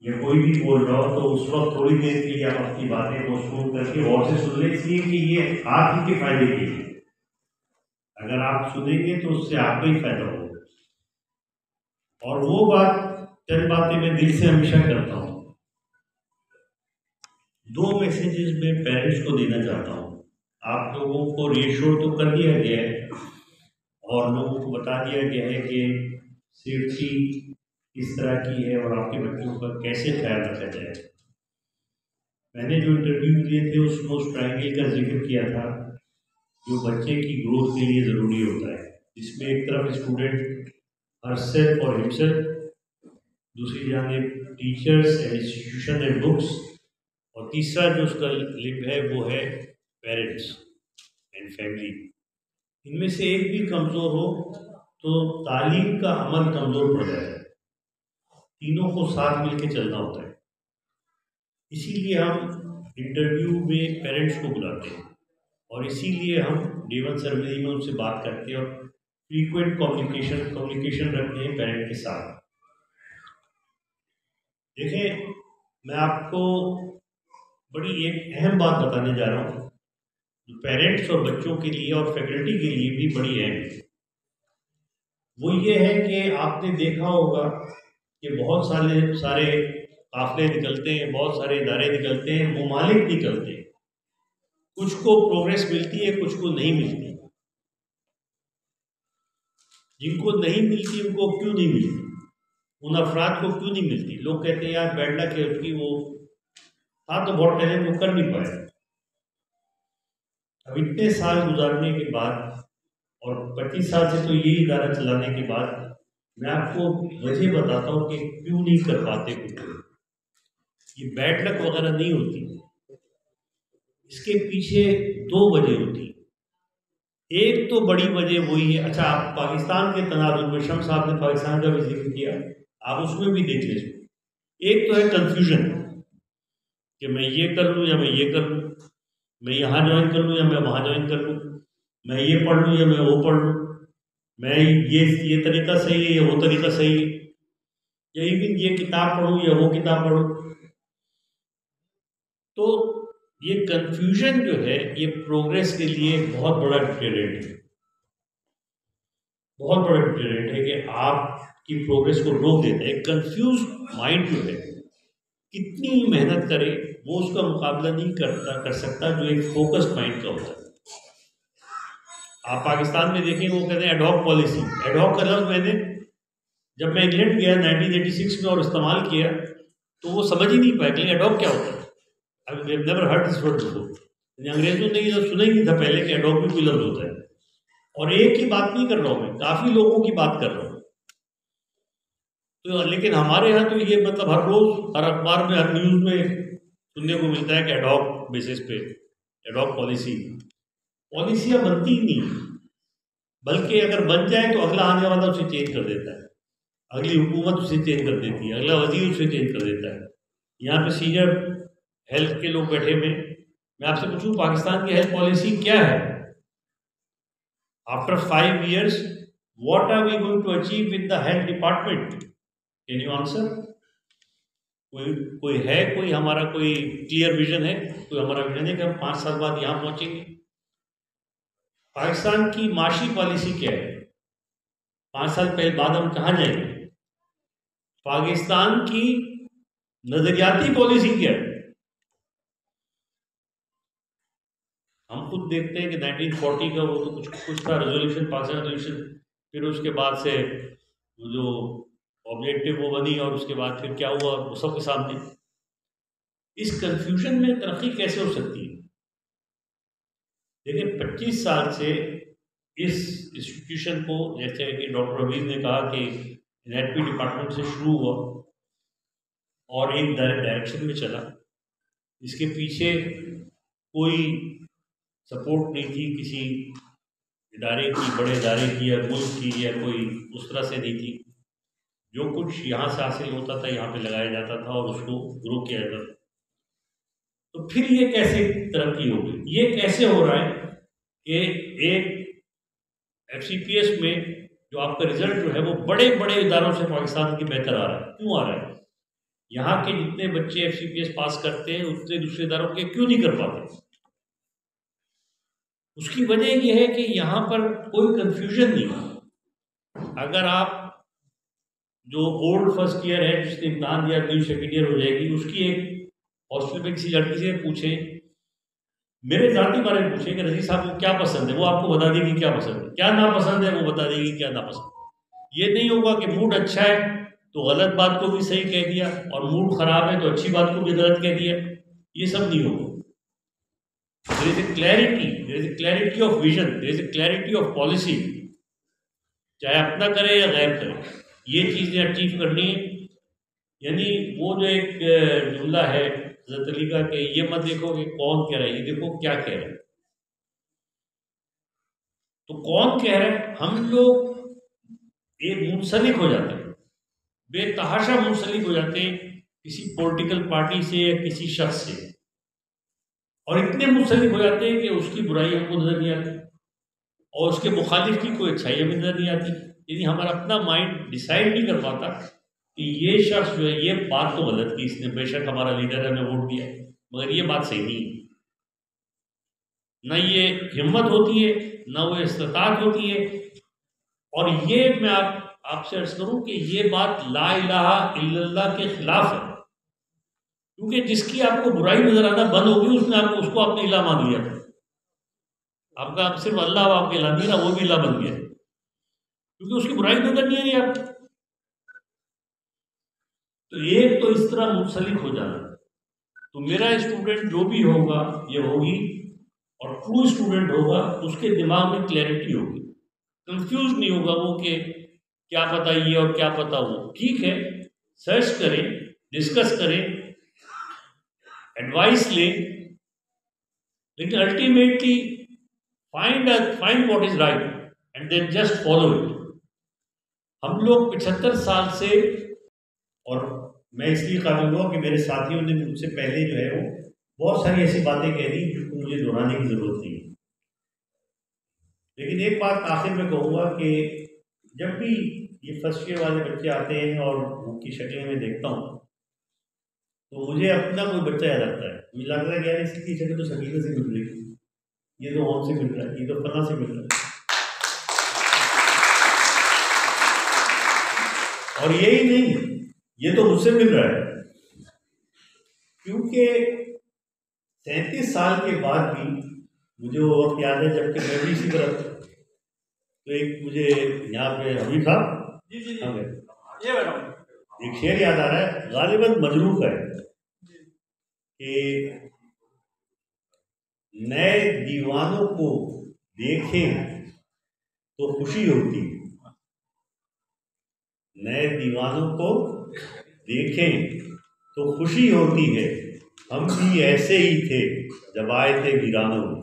या कोई भी बोल रहा हो तो उस वक्त थोड़ी देर के लिए आप अपनी बातें को सुन करके और से सुन लें, इसलिए कि ये आप ही के फायदे के लिए, अगर आप सुनेंगे तो उससे आपको ही फायदा होगा। और वो बात, चंद बातें मैं दिल से हमेशा करता हूँ। 2 मैसेजेस मैं पेरेंट्स को देना चाहता हूँ। आप लोगों को रिएश्योर तो कर दिया गया है और लोगों को बता दिया गया है कि सेफ्टी किस तरह की है और आपके बच्चों का कैसे ख्याल रखा जाए। मैंने जो इंटरव्यू दिए थे उसमें उस ट्रायंगल का जिक्र किया था जो बच्चे की ग्रोथ के लिए ज़रूरी होता है, जिसमें एक तरफ स्टूडेंट हरसेल्फ और हिमसेल्फ, दूसरी जानिब teachers and institution and books, और तीसरा जो उसका लिंक है वो है पेरेंट्स एंड फैमिली। इनमें से एक भी कमज़ोर हो तो तालीम का अमल कमज़ोर पड़ जाएगा। तीनों को साथ मिलकर चलना होता है। इसीलिए हम इंटरव्यू में पेरेंट्स को बुलाते हैं और इसीलिए हम डे 1 सर्वरी में उनसे बात करते हैं और फ्रीक्वेंट कम्युनिकेशन रखते हैं पेरेंट के साथ। देखें, मैं आपको बड़ी एक अहम बात बताने जा रहा हूँ जो पेरेंट्स और बच्चों के लिए और फैकल्टी के लिए भी बड़ी अहम है। वो ये है कि आपने देखा होगा कि बहुत सारे काफिले निकलते हैं, बहुत सारे इदारे निकलते हैं, ममालिक निकलते हैं। कुछ को प्रोग्रेस मिलती है, कुछ को नहीं मिलती। जिनको नहीं मिलती उनको क्यों नहीं मिलती, उन अफराद को क्यों नहीं मिलती? लोग कहते हैं यार बैड लक है उसकी, वो था तो बहुत टैलेंट, वो कर नहीं पाया। अब इतने साल गुजारने के बाद और 25 साल से तो यही इदारा चलाने के बाद मैं आपको वजह बताता हूँ कि क्यों नहीं कर पाते कुछ। ये बैड लक वगैरह नहीं होती, इसके पीछे 2 वजह होती। एक तो बड़ी वजह वही है, अच्छा आप पाकिस्तान के तनाजुर में, शम्स साहब ने पाकिस्तान का भी जिक्र किया, आप उसमें भी देख लीजिए। एक तो है कंफ्यूजन कि मैं ये कर लूँ या मैं ये कर लूँ, मैं यहाँ ज्वाइन कर लूँ या मैं वहाँ ज्वाइन कर लूँ, मैं ये पढ़ लूँ या मैं वो पढ़ लूँ, मैं ये तरीका सही है या वो तरीका सही है, या इवन ये किताब पढ़ूँ या वो किताब पढ़ूँ। तो ये कंफ्यूजन जो है ये प्रोग्रेस के लिए बहुत बड़ा डिटेरेंट है, बहुत बड़ा डिटेरेंट है कि आपकी प्रोग्रेस को रोक देता है। कंफ्यूज माइंड जो है कितनी मेहनत करे वो उसका मुकाबला नहीं कर सकता जो एक फोकस्ड माइंड का होता है। आप पाकिस्तान में देखें, वो कहते हैं एडॉक पॉलिसी। एडॉक का लफ्ज़ मैंने जब मैं इंग्लैंड गया 1986 में और इस्तेमाल किया तो वो समझ ही नहीं पाया कि एडॉक क्या होता है। I never heard this word before. अंग्रेजों ने ये सुना ही नहीं था पहले कि एडॉक भी कोई लफ्ज़ होता है। और एक ही बात नहीं कर रहा हूँ मैं, काफ़ी लोगों की बात कर रहा हूँ। तो लेकिन हमारे यहाँ तो ये मतलब हर रोज़ हर अखबार में, हर न्यूज़ में सुनने को मिलता है कि एडॉक बेसिस पे, एडॉक पॉलिसियाँ बनती ही नहीं, बल्कि अगर बन जाए तो अगला आने वाला उसे चेंज कर देता है, अगली हुकूमत उसे चेंज कर देती है, अगला वजीर उसे चेंज कर देता है। यहाँ पे सीनियर हेल्थ के लोग बैठे हुए, मैं आपसे पूछूं पाकिस्तान की हेल्थ पॉलिसी क्या है? After 5 years what are we going to achieve with the health department? Can you answer? कोई है, कोई हमारा कोई क्लियर विजन है? कोई हमारा विजन है कि हम 5 साल बाद यहाँ पहुंचेंगे? पाकिस्तान की माशी पॉलिसी क्या है? 5 साल पहले बाद हम कहाँ जाएंगे? पाकिस्तान की नजरियाती पॉलिसी क्या है? हम खुद देखते हैं कि 1940 का वो तो कुछ था रेजोल्यूशन, पाकिस्तान रेजोल्यूशन, फिर उसके बाद से वो जो ऑब्जेक्टिव वो बनी और उसके बाद फिर क्या हुआ वो सबके सामने। इस कंफ्यूजन में तरक्की कैसे हो सकती है? देखिए 25 साल से इस इंस्टीट्यूशन को, जैसे कि डॉक्टर अबीद ने कहा कि एनेटमी डिपार्टमेंट से शुरू हुआ और एक डायरेक्शन में चला, इसके पीछे कोई सपोर्ट नहीं थी किसी इदारे की, बड़े इदारे की या मुल्क की, या कोई उस तरह से नहीं थी। जो कुछ यहाँ से हासिल होता था यहाँ पे लगाया जाता था और उसको ग्रो किया जाता था। तो फिर ये कैसे तरक्की हो गई? ये कैसे हो रहा है कि एक FCPS में जो आपका रिजल्ट जो है वो बड़े बड़े इदारों से पाकिस्तान की बेहतर आ रहा है? क्यों आ रहा है? यहाँ के जितने बच्चे FCPS पास करते हैं उतने दूसरे इदारों के क्यों नहीं कर पाते? उसकी वजह यह है कि यहाँ पर कोई कंफ्यूजन नहीं है। अगर आप जो ओल्ड फर्स्ट ईयर है जिसने इम्तहान दिया न्यू सेकेंड ईयर हो जाएगी, उसकी एक हॉस्टल में किसी लड़की से पूछे, मेरे जाति बारे में पूछे कि रजी साहब को क्या पसंद है, वो आपको बता देगी क्या पसंद है, क्या नापसंद है वो बता देगी क्या नापसंद है। ये नहीं होगा कि मूड अच्छा है तो गलत बात को भी सही कह दिया और मूड खराब है तो अच्छी बात को भी गलत कह दिया, ये सब नहीं होगा। There is a clarity, there is a clarity of vision, there is a clarity of policy, चाहे अपना करे या गैर करे, ये चीज़ें अचीव करनी है। यानी वो जो एक जुमला है हज़रत अली का कि ये मत देखो कि कौन कह रहा है, ये देखो क्या कह रहा है। तो कौन कह रहा है, हम लोग एक मुंसलिक हो जाते हैं, बेतहाशा मुंसलिक हो जाते हैं किसी पॉलिटिकल पार्टी से या किसी शख्स से, और इतने मुंसलिक हो जाते हैं कि उसकी बुराई हमको नजर नहीं आती और उसके मुखालिफ की कोई अच्छाई हमें नजर नहीं आती। यानी हमारा अपना माइंड डिसाइड नहीं कर पाता कि ये शख्स जो है ये बात तो गलत की, इसने बेशक हमारा लीडर है, हमें वोट दिया, मगर ये बात सही नहीं है। ना ये हिम्मत होती है, ना वो इस्तात होती है। और ये मैं आपसे अर्ज करूं कि ये बात ला इलाहा इल्लल्लाह के खिलाफ है, क्योंकि जिसकी आपको बुराई नजर आना बंद होगी उसने आपको उसको आपने इला मान लिया था। आपका सिर्फ अल्लाह आपके इला नहीं रहा, वो भी इला बन गया क्योंकि उसकी बुराई नजर नहीं आ रही आपको। तो एक तो इस तरह मुंसलिक हो जाना। तो मेरा स्टूडेंट जो भी होगा ये होगी, और ट्रू स्टूडेंट होगा उसके दिमाग में क्लैरिटी होगी, कंफ्यूज नहीं होगा वो कि क्या पता ये और क्या पता वो। ठीक है, सर्च करें, डिस्कस करें, एडवाइस लें, लेकिन ultimately find what is right and then just follow it. हम लोग 75 साल से, और मैं इसलिए काबिल हुआ कि मेरे साथियों ने मुझसे पहले जो है वो बहुत सारी ऐसी बातें कह दी जिनको मुझे दोहराने की ज़रूरत नहीं है। लेकिन एक बात आखिर में कहूँगा कि जब भी ये फर्स्ट ईयर वाले बच्चे आते हैं और उनकी शक्लें मैं देखता हूँ तो मुझे अपना कोई बच्चा याद आता है। मुझे लगता है कि यार इसकी शक्ल तो शकील से मिल रही है, ये तो ओम से मिल रहा है, ये तो फला से मिल रहा है। और यही नहीं, ये तो मुझसे मिल रहा है, क्योंकि 37 साल के बाद भी मुझे वो वक्त याद है जबकि मैं भी इसी तरह था। तो एक मुझे यहाँ पे हबीब साहब ये एक शेर याद आ रहा है, गालिबन मजरूफ है कि नए दीवानों को देखें तो खुशी होती, नए दीवानों को देखें तो खुशी होती है, हम भी ऐसे ही थे जब आए थे वीरानों में।